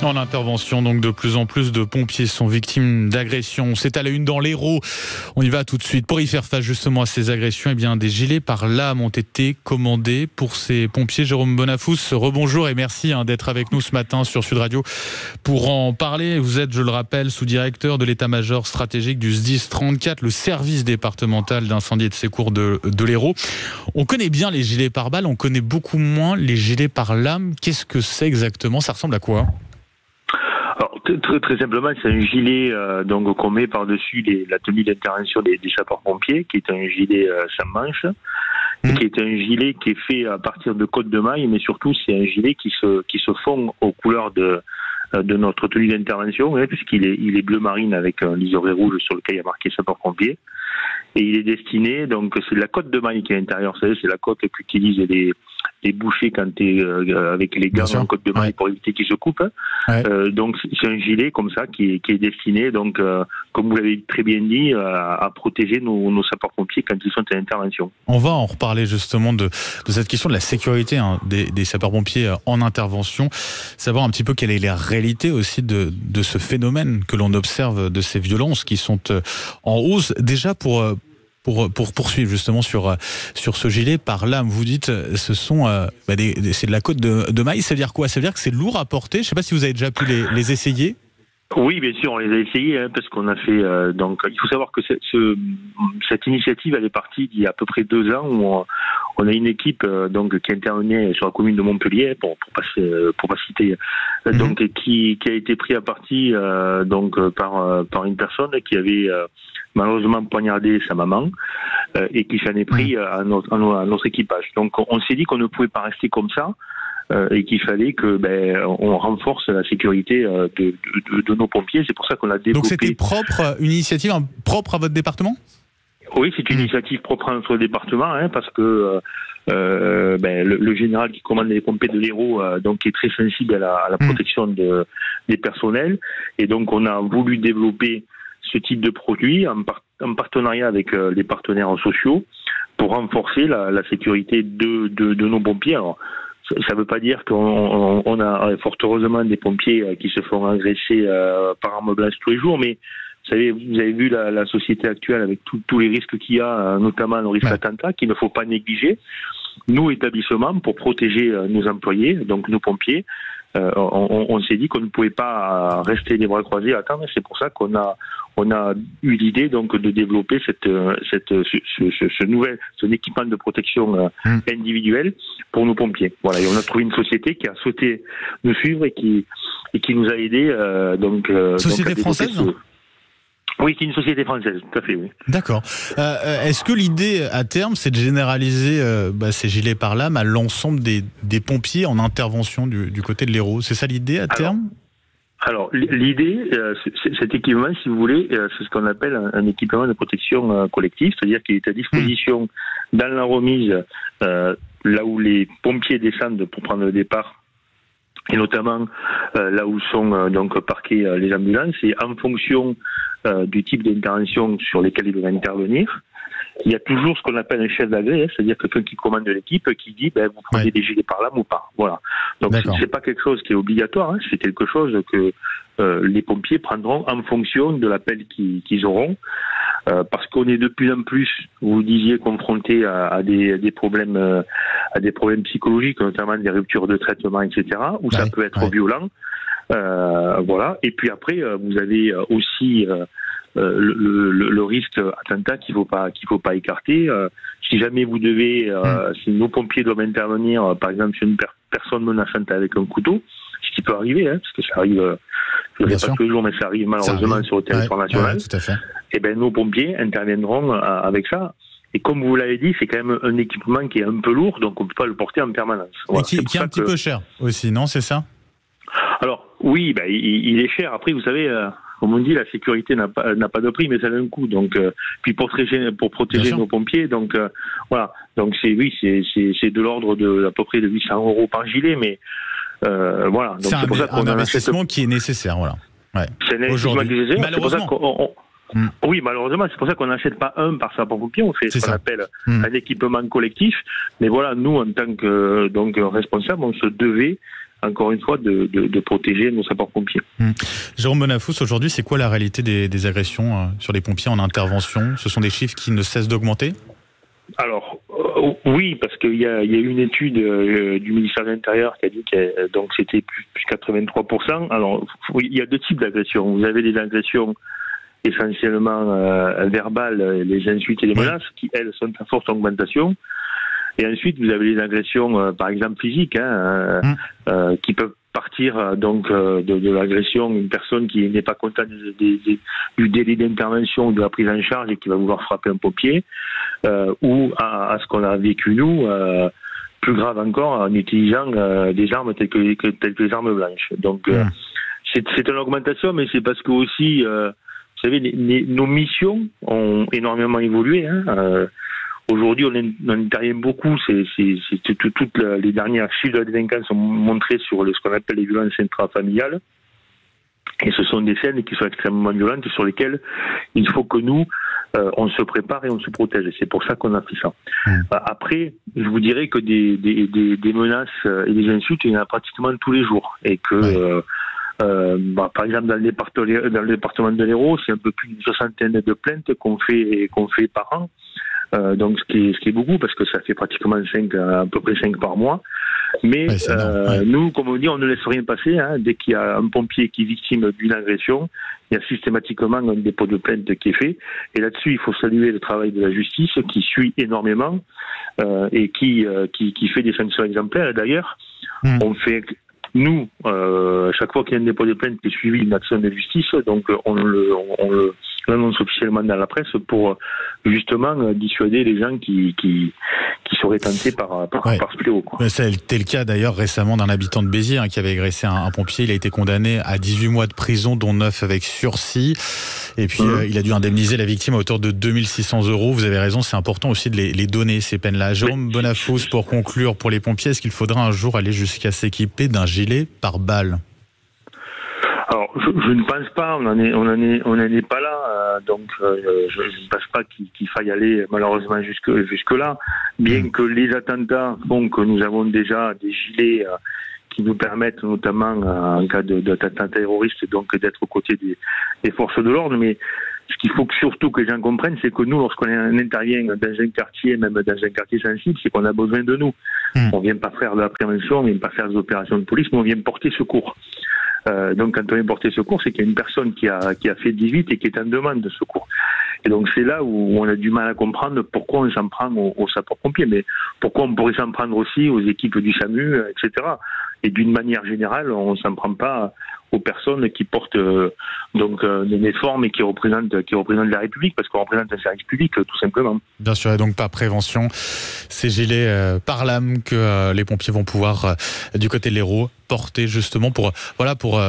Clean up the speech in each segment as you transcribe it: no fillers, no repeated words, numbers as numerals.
En intervention, donc de plus en plus de pompiers sont victimes d'agressions. C'est à la une dans l'Hérault. On y va tout de suite. Pour y faire face justement à ces agressions, eh bien, des gilets pare-lames ont été commandés pour ces pompiers. Jérôme Bonafous, rebonjour et merci d'être avec nous ce matin sur Sud Radio pour en parler. Vous êtes, je le rappelle, sous-directeur de l'état-major stratégique du SDIS 34, le service départemental d'incendie et de secours de l'Hérault. On connaît bien les gilets pare-balles, on connaît beaucoup moins les gilets pare-lames. Qu'est-ce que c'est exactement? Ça ressemble à quoi? Alors, très simplement, c'est un gilet donc qu'on met par-dessus la tenue d'intervention des sapeurs-pompiers, qui est un gilet sans manche, qui est un gilet qui est fait à partir de côtes de mailles, mais surtout c'est un gilet qui se fond aux couleurs de notre tenue d'intervention, puisqu'il est bleu marine avec un liseré rouge sur lequel il y a marqué sapeurs-pompiers. Et il est destiné, donc c'est la cotte de maille qui est à l'intérieur, vous savez, c'est la cotte qu'utilisent les bouchers quand tu es avec les gants en cotte de maille pour éviter qu'ils se coupent. Donc c'est un gilet comme ça qui est destiné, donc comme vous l'avez très bien dit, à protéger nos sapeurs-pompiers quand ils sont à l'intervention. On va en reparler justement de cette question de la sécurité des sapeurs-pompiers en intervention, savoir un petit peu quelle est la réalité aussi de ce phénomène que l'on observe, de ces violences qui sont en hausse. Déjà pour poursuivre justement sur ce gilet pare-lame, vous dites ce sont c'est de la côte de maille, ça veut dire quoi? Ça veut dire que c'est lourd à porter? Je ne sais pas si vous avez déjà pu les essayer. Oui, bien sûr, on les a essayés, parce qu'on a fait. Donc, il faut savoir que cette initiative, elle est partie d'il y a à peu près 2 ans, où on a une équipe qui intervenait sur la commune de Montpellier, pour pas citer, donc qui a été pris à partie par une personne qui avait malheureusement poignardé sa maman et qui s'en est pris à notre équipage. Donc, on s'est dit qu'on ne pouvait pas rester comme ça. Et qu'il fallait que on renforce la sécurité de nos pompiers. C'est pour ça qu'on a développé. Donc c'était une initiative propre à votre département? Oui, c'est une initiative propre à notre département, parce que le général qui commande les pompiers de l'Hérault est très sensible à la protection des personnels, et donc on a voulu développer ce type de produit en partenariat avec les partenaires sociaux pour renforcer la sécurité de nos pompiers. Alors, ça ne veut pas dire qu'on a fort heureusement des pompiers qui se font agresser par arme blanche tous les jours, mais vous avez vu la société actuelle avec tous les risques qu'il y a, notamment le risque d'attentat, qu'il ne faut pas négliger. Nous, établissements, pour protéger nos employés, donc nos pompiers, on s'est dit qu'on ne pouvait pas rester les bras croisés à attendre. C'est pour ça qu'on a eu l'idée de développer ce équipement de protection individuelle pour nos pompiers. Voilà, et on a trouvé une société qui a souhaité nous suivre et qui nous a aidés. Société française? Oui, c'est une société française, tout à fait, oui. D'accord. Est-ce que l'idée, à terme, c'est de généraliser ces gilets pare-lames à l'ensemble des pompiers en intervention du côté de l'Hérault? C'est ça l'idée, à terme? Alors, l'idée, cet équipement, si vous voulez, c'est ce qu'on appelle un équipement de protection collective, c'est-à-dire qu'il est à disposition dans la remise, là où les pompiers descendent pour prendre le départ, et notamment là où sont parquées les ambulances, et en fonction du type d'intervention sur lesquels ils doivent intervenir, il y a toujours ce qu'on appelle un chef d'agré, c'est-à-dire quelqu'un qui commande l'équipe qui dit vous prenez des gilets pare-lames ou pas. Voilà. Donc c'est pas quelque chose qui est obligatoire, c'est quelque chose que les pompiers prendront en fonction de l'appel qu'ils auront, parce qu'on est de plus en plus, vous disiez, confronté à des problèmes psychologiques, notamment des ruptures de traitement, etc., où ça peut être violent. Voilà. Et puis après, vous avez aussi le risque attentat qu'il faut pas écarter. Si jamais vous devez, si nos pompiers doivent intervenir, par exemple sur une personne menaçante avec un couteau, ce qui peut arriver, parce que ça arrive, je ne le dis pas tous les jours, mais ça arrive malheureusement sur le territoire national. Tout à fait. Et nos pompiers interviendront avec ça. Et comme vous l'avez dit, c'est quand même un équipement qui est un peu lourd, donc on ne peut pas le porter en permanence. Voilà. Et qui est un petit peu cher aussi, non? C'est ça? Alors, oui, il est cher. Après, vous savez, comme on dit, la sécurité n'a pas de prix, mais ça a un coût. Donc, puis pour protéger nos pompiers, donc voilà. Donc c'est de l'ordre d'à peu près de 800 € par gilet, mais voilà. Donc c'est pour ça qu'on un investissement qui est nécessaire, voilà. Ouais. C'est un investissement qui est nécessaire. Malheureusement. Oui, malheureusement, c'est pour ça qu'on n'achète pas un par sapeur-pompier, on fait ce qu'on appelle un équipement collectif. Mais voilà, nous, en tant que responsable, on se devait encore une fois, de protéger nos sapeurs-pompiers. Jérôme Bonafous, aujourd'hui, c'est quoi la réalité des agressions sur les pompiers en intervention? Ce sont des chiffres qui ne cessent d'augmenter? Alors, oui, parce qu'il y a eu une étude du ministère de l'Intérieur qui a dit que donc c'était plus 83%. Alors, il y a deux types d'agressions. Vous avez des agressions essentiellement verbales, les insultes et les menaces, qui, elles, sont en forte augmentation. Et ensuite, vous avez les agressions, par exemple, physiques, qui peuvent partir de l'agression, une personne qui n'est pas contente du délai d'intervention, de la prise en charge et qui va vouloir frapper un pompier, ou à ce qu'on a vécu nous, plus grave encore, en utilisant des armes telles que les armes blanches. Donc c'est une augmentation, mais c'est parce que aussi, vous savez, nos missions ont énormément évolué. Aujourd'hui, on intervient beaucoup. Toutes les dernières chiffres de la délinquance sont montrés sur ce qu'on appelle les violences intrafamiliales. Et ce sont des scènes qui sont extrêmement violentes et sur lesquelles il faut que nous, on se prépare et on se protège. Et c'est pour ça qu'on a fait ça. Après, je vous dirais que des menaces et des insultes, il y en a pratiquement tous les jours. Et que, par exemple, dans le département de l'Hérault, c'est un peu plus d'une 60aine de plaintes qu'on fait par an. Donc ce qui est beaucoup parce que ça fait pratiquement à peu près 5 par mois. Mais nous, comme on dit, on ne laisse rien passer. Dès qu'il y a un pompier qui est victime d'une agression, il y a systématiquement un dépôt de plainte qui est fait. Et là-dessus, il faut saluer le travail de la justice qui suit énormément et qui fait des sanctions exemplaires. Et d'ailleurs, on fait... Nous, chaque fois qu'il y a un dépôt de plainte qui est suivi d'une action de justice, donc on l'annonce officiellement dans la presse pour justement dissuader les gens qui seraient tentés par ce fléau. C'était le cas d'ailleurs récemment d'un habitant de Béziers qui avait agressé un pompier. Il a été condamné à 18 mois de prison, dont 9 avec sursis. Et puis il a dû indemniser la victime à hauteur de 2600 €. Vous avez raison, c'est important aussi de les donner, ces peines-là. Jérôme Bonafous, pour conclure, pour les pompiers, est-ce qu'il faudra un jour aller jusqu'à s'équiper d'un gilet pare-balles? Alors, je ne pense pas, on n'en est pas là, donc je ne pense pas qu'il faille aller malheureusement jusque là, bien que les attentats font que nous avons déjà des gilets qui nous permettent notamment en cas d'attentat terroriste donc d'être aux côtés des forces de l'ordre, mais ce qu'il faut surtout que les gens comprennent, c'est que nous, lorsqu'on intervient dans un quartier, même dans un quartier sensible, c'est qu'on a besoin de nous. On ne vient pas faire de la prévention, on ne vient pas faire des opérations de police, mais on vient porter secours. Donc quand on vient porter secours, c'est qu'il y a une personne qui a fait 18 et qui est en demande de secours. Et donc c'est là où on a du mal à comprendre pourquoi on s'en prend aux sapeurs-pompiers, mais pourquoi on pourrait s'en prendre aussi aux équipes du SAMU, etc. Et d'une manière générale, on ne s'en prend pas aux personnes qui portent des uniformes et qui représentent la République, parce qu'on représente un service public, tout simplement. Bien sûr, et donc par prévention, ces gilets pare-lames que les pompiers vont pouvoir, du côté de l'Hérault, porter justement pour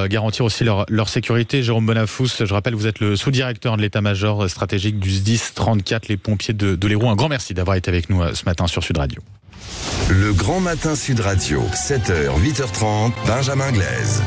garantir aussi leur sécurité. Jérôme Bonafous, je rappelle, vous êtes le sous-directeur de l'état-major stratégique du SDIS 34, les pompiers de l'Hérault. Un grand merci d'avoir été avec nous ce matin sur Sud Radio. Le Grand Matin Sud Radio, 7h, 8h30, Benjamin Glaise.